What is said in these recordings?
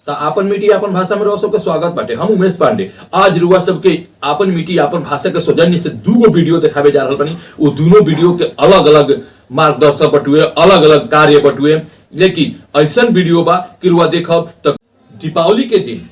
आपन मिट्टी आपन भाषा में रहो सबके स्वागत बाटे। हम उमेश पांडे आज रुआ सबके आपन मिट्टी आपन भाषा के सौजन्य से दूगो वीडियो दिखावे जा रहल बानी। वो दोनों वीडियो के अलग अलग मार्गदर्शक बटुए, अलग अलग कार्य बटुए, लेकिन ऐसा वीडियो बा कि रुआ देखब तक दीपावली के दिन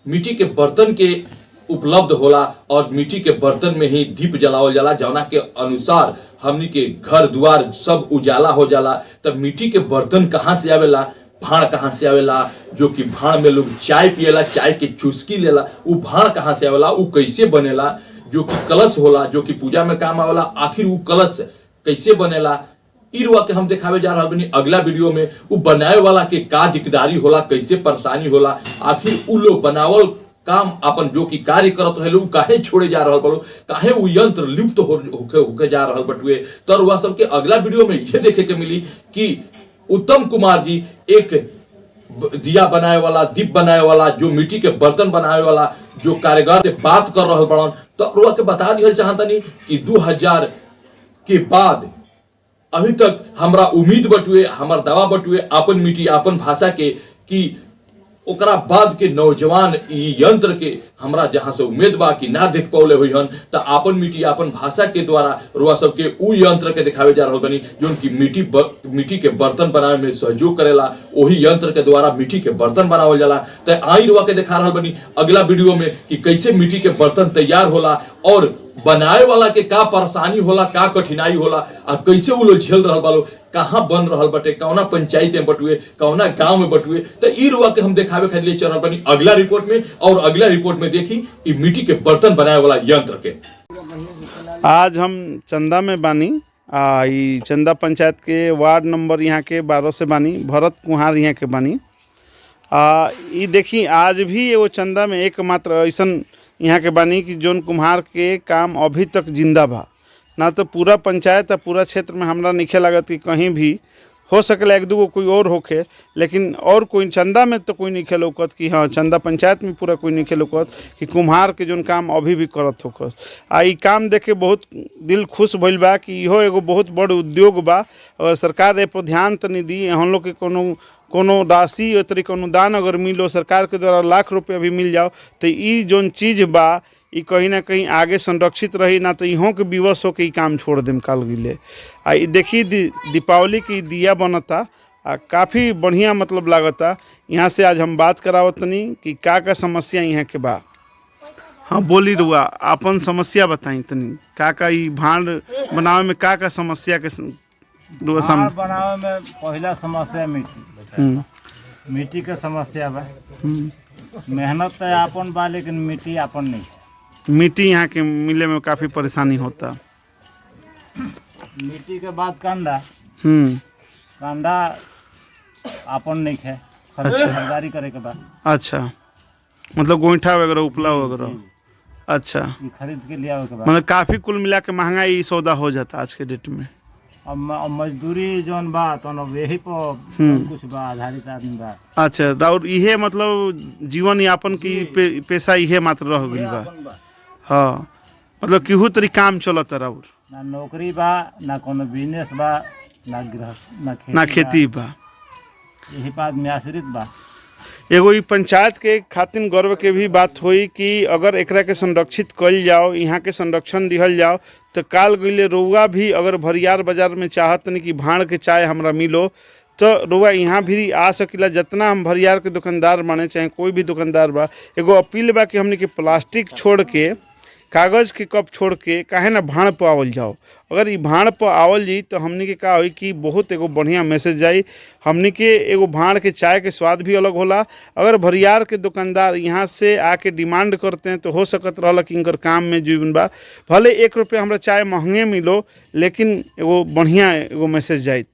मिट्टी के बर्तन के उपलब्ध होला और मिट्टी के बर्तन में ही दीप जलावल जाला, जौना के अनुसार हमनी के घर द्वार सब उजाला हो जाला। तब मिट्टी के बर्तन कहाँ से आवेला, भाड़ कहाँ से आवेला, जो कि भाड़ में लोग चाय पिएला, चाय के चुस्की लेला, वो भाड़ कहाँ से आवेला, वो कैसे बनेला, जो कि कलश होला जो कि पूजा में काम आवेला, आखिर वो कलश कैसे बनेला, इरुआ के हम दिखावे जा रहा बनी। अगला वीडियो में वो बनाए वाला के का दिकदारी होला, कैसे परेशानी होला, आखिर उ लोग बनावल काम अपन जो कि कार्य करत है लोग काहे छोड़े जा रहा बड़ो, काहे वो यंत्र लिप्त होके जा रहा बटुए। तो वह सबके अगला वीडियो में यह देखे के मिली कि उत्तम कुमार जी एक दिया बनाए वाला, दीप बनाए वाला, जो मिट्टी के बर्तन बनाए वाला जो कारीगर से बात कर रहा बड़न। तो रुआ के बता दिया चाहतनी कि 2000 के बाद अभी तक हमरा उम्मीद बटुए, हमार दवा बटुए आपन मिट्टी आपन भाषा के कि ओकरा बाद के नौजवान ई यंत्र के हमरा जहां से उम्मीद बा कि ना देख पौले हुई हन। तो आपन मिट्टी आपन भाषा के द्वारा रुआ सबके उ यंत्र के दिखावे जा रहा बनी जो कि मिट्टी के बर्तन बनावे में सहयोग करेला, वही यंत्र के द्वारा मिट्टी के बर्तन बनावल जाला। तो आई रुआ के दिखा रहा बनी अगला वीडियो में कि कैसे मिट्टी के बर्तन तैयार होला और बनाए वाला के का परेशानी होला, का कठिनाई होला, और कैसे वो लोग झेल रहा बालो, कहाँ बन रहा बटे, कौना पंचायत में बटुए, कौना गांव में बटुए। तो ई रुआ के हम दिखावे खातिर चल बनी अगला रिपोर्ट में। और अगला रिपोर्ट में देखी कि मिट्टी के बर्तन बनाए वाला यंत्र के। आज हम चंदा में बानी, ई चंदा पंचायत के वार्ड नंबर यहाँ के 12 से बानी, भरत कुहार यहाँ के बानी। ई देखी आज भी एगो चंदा में एकमात्र ऐसा यहाँ के बानी कि जोन कुम्हार के काम अभी तक जिंदा बा। ना तो पूरा पंचायत या पूरा क्षेत्र में हमरा नहीं लागत कि कहीं भी हो सकेला एक दूगो कोई और होखे, लेकिन और कोई चंदा में तो कोई नहीं लौकत कि हाँ चंदा पंचायत में पूरा कोई नहीं लौकत कि कुम्हार के जोन काम अभी भी करत होकस। ई काम देख के बहुत दिल खुश भइल बा कि इहो एगो बहुत बड़ उद्योग बा। और सरकार ए पर ध्यान तनी दी, हम लोग के कोनो राशि तरी अनुदान अगर मिलो सरकार के द्वारा लाख रुपया भी मिल जाओ तो ई जोन चीज़ बा ई कहीं ना कहीं आगे संरक्षित रही, ना तो इहों के विवश होकर काम छोड़ देम काल गिले। देखी दीपावली की दिया बनता, काफ़ी बढ़िया मतलब लागता। यहाँ से आज हम बात करावतनी कि का समस्या यहाँ के बा। हाँ बोली रुआ अपन समस्या बताई तनी, का ई भांड बनावे में का समस्या के भांड बनावे में पहला समस्या मिट्टी के समस्या बा। मेहनत तो आपन बा लेकिन मिट्टी आपन नहीं। मिट्टी यहाँ के मिले में काफ़ी परेशानी होता। मिट्टी के बाद कंडा आपन नहीं है, खरीदारी करे के बाद। अच्छा, मतलब गोईठा वगैरह उपला वगैरह। अच्छा, खरीद के लिया के बाद मतलब काफ़ी कुल मिला के महंगा ई सौदा हो जाता आज के डेट में। अब मजदूरी जोन बा तो यही पर कुछ बा आधारित आदमी बा। अच्छा, और इहे मतलब जीवन यापन की पेशा इहे मात्र रह गई बा। हाँ, मतलब केहू तरी काम चलत राउर, ना नौकरी बा, ना कोनो बिजनेस बा, ना गृहस्थ, ना खेती बा, यही बात में आश्रित बा। एगो ई पंचायत के खातिर गर्व के भी बात हुई कि अगर एकरा के संरक्षित कल जाओ, यहाँ के संरक्षण दिहल जाओ तो काल गईले रउआ भी अगर भरियार बाजार में चाहत नहीं कि भाड़ के चाय हमरा मिलो तो रउआ यहाँ भी आ सकिला। जितना हम भरियार के दुकानदार बने चाहे कोई भी दुकानदार बा, एगो अपील बा कि हमने के प्लास्टिक छोड़ के, कागज़ के कप छोड़ के काहे ना भाड़ पर आवल जाओ। अगर ये भाड़ पर आवल जी तो हमने के का हुई कि बहुत एगो बढ़िया मैसेज जाई। हमने के एगो भाड़ के चाय के स्वाद भी अलग होला। अगर भरियार के दुकानदार यहाँ से आके डिमांड करते हैं तो हो सकत रहला कि इनकर काम में जीवन बा, भले 1 रुपया हमरा चाय महंगे मिलो लेकिन एगो बढ़िया एगो मैसेज जाई।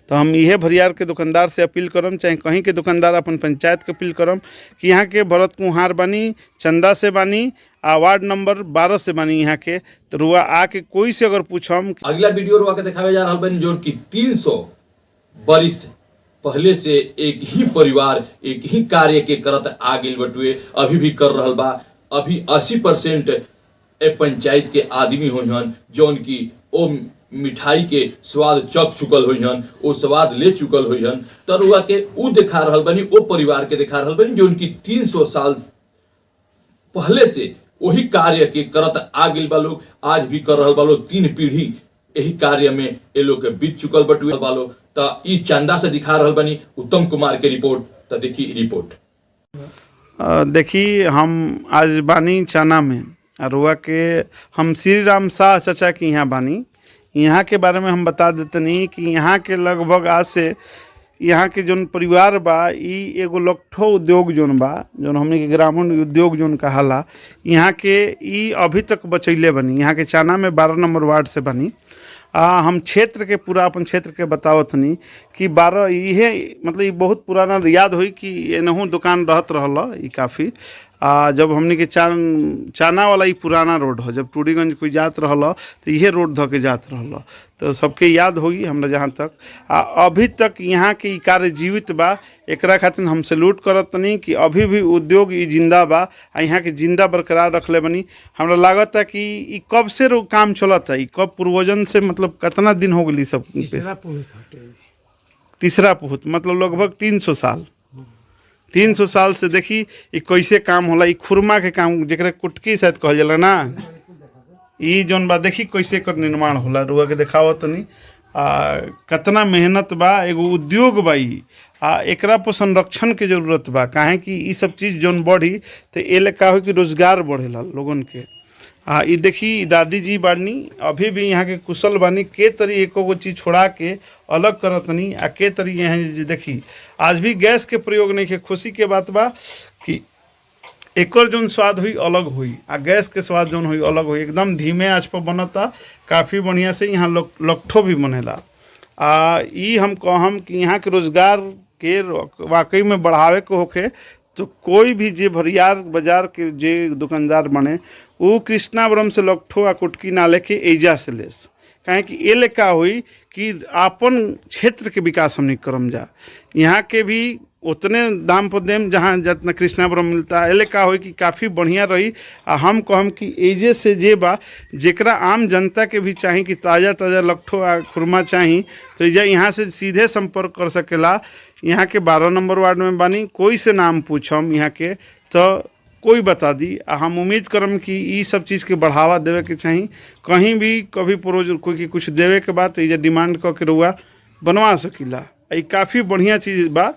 तो हम इहे भरियार के दुकानदार से अपील करम, चाहे कहीं के दुकानदार अपन पंचायत के अपील करम कि यहाँ के भरत कुहार बानी, चंदा से बानी, वार्ड नंबर 12 से बानी यहाँ के। तो रुआ आके कोई से अगर पूछम। अगला वीडियो रुआ के दिखावे जा रहा बनी जो कि 300 बरिस पहले से एक ही परिवार एक ही कार्य के करत आ गइल बटुए, अभी भी कर रहल बा। अभी 80% ए पंचायत के आदमी होइहन जौन की ओ मिठाई के स्वाद चख चुकल होइहन, ओ स्वाद ले चुकल होइहन, तरुआ के ऊ दिखा रहल बनी, ओ परिवार के दिखा रहल बनी जौन की 300 साल पहले से वही कार्य के करत आ गइल बा लोग, आज भी कर रहल बा लोग। 3 पीढ़ी यही कार्य में ये लोग के बीत चुकल बटुए बा लोग। त ई चंदा से दिखा रहल बनी उत्तम कुमार के रिपोर्ट। त देखी रिपोर्ट। देखी हम आज बानी चना में रुआ के हम श्री राम शाह चाचा के यहाँ बानी। यहाँ के बारे में हम बता देते नहीं कि यहाँ के लगभग आज से यहाँ के जोन परिवार बा ई एगो लखठो उद्योग जोन बा, जोन हमने के ग्रामीण उद्योग जोन कहाला, यहाँ के ई अभी तक बचैले बनी। यहाँ के चाना में 12 नंबर वार्ड से बनी। हम क्षेत्र के पूरा अपन क्षेत्र के बतावत नहीं कि 12 इहे मतलब ये बहुत पुराना याद हुई कि एनहू दुकान रहत रहल ई काफ़ी। जब हमने के चाना वाला ही पुराना रोड हो, जब टूरीगंज कोई जात रहल तो इहे रोड धो के जात रहल, तो सबके याद होगी हमरा जहाँ तक। अभी तक यहाँ के ई कार्य जीवित बा। एकरा खातिर हम सैल्यूट करत नहीं कि अभी भी उद्योग ई जिंदा बा, यहाँ के जिंदा बरकरार रखले बनी। हमरा लागत है कि ई कब से काम चलत है, ई कब पूर्वजन से मतलब कितना दिन हो गई सब तीसरा पुहत मतलब लगभग 300 साल 300 साल से देखी ई कैसे काम होला। ई खुरमा के काम जेकरा कुटकी शायद कहल जाला ना, ई जोन बा देखी कैसे कर निर्माण होला। रुआ के देखावत नहीं कितना मेहनत बा, एगो उद्योग बा ई। एकरा पर संरक्षण के जरूरत बा, काहे कि ई सब चीज़ जोन बढ़ी तो एले का हो कि रोजगार बढ़ेला लोगन के। ई देखी दादी जी बानी अभी भी यहाँ के कुशल बानी, के तरी एको गो चीज़ छोड़ा के अलग करतनी आ के तरी यहाँ देखी आज भी गैस के प्रयोग नहीं के। खुशी के बात बा कि एकर जोन स्वाद हुई अलग हुई आ गैस के स्वाद जोन हुई अलग हुई। एकदम धीमे आंच पर बनता, काफ़ी बढ़िया से यहाँ लखठो भी बनेला। ई हम कहम कि यहाँ के रोजगार के वाकई में बढ़ावे के होखे तो कोई भी जे भरियार बाजार के जे दुकानदार बने वो कृष्णावरम से लखठो आ कुटकी ना लेके एजा से लेस, काहे कि ये लेका हुई कि आपन क्षेत्र के विकास हमने करम जा। यहाँ के भी उतने दाम पर देम जहाँ जितना कृष्णावरम मिलता है। एले का हो कि काफ़ी बढ़िया रही। हम कहम कि एजे से जे बा जेकरा आम जनता के भी चाही कि ताज़ा ताज़ा लखठो आ खुरमा चाही तो यहाँ से सीधे संपर्क कर सकेला। यहाँ के 12 नंबर वार्ड में बानी, कोई से नाम पूछम यहाँ के तो कोई बता दी। हम उम्मीद करम कि ई सब चीज़ के बढ़ावा देवे के चाही। कहीं भी कभी कोई के कुछ देवे के बाद तो डिमांड क के रुआ बनवा सकीला। ये काफ़ी बढ़िया चीज़ बा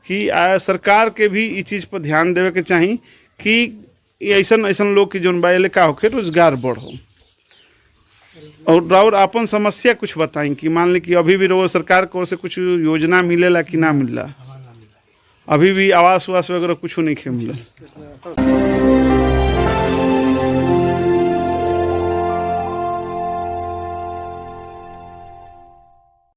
कि सरकार के भी इस चीज़ पर ध्यान देवे के चाही कि ऐसन ऐसन लोग के जोन बा का होके रोजगार बढ़ो। और अपन समस्या कुछ बताएं कि मान ली कि अभी भी रोज सरकार को से कुछ योजना मिलेला कि ना मिला, अभी भी आवास वास वगैरह कुछ नहीं मिला।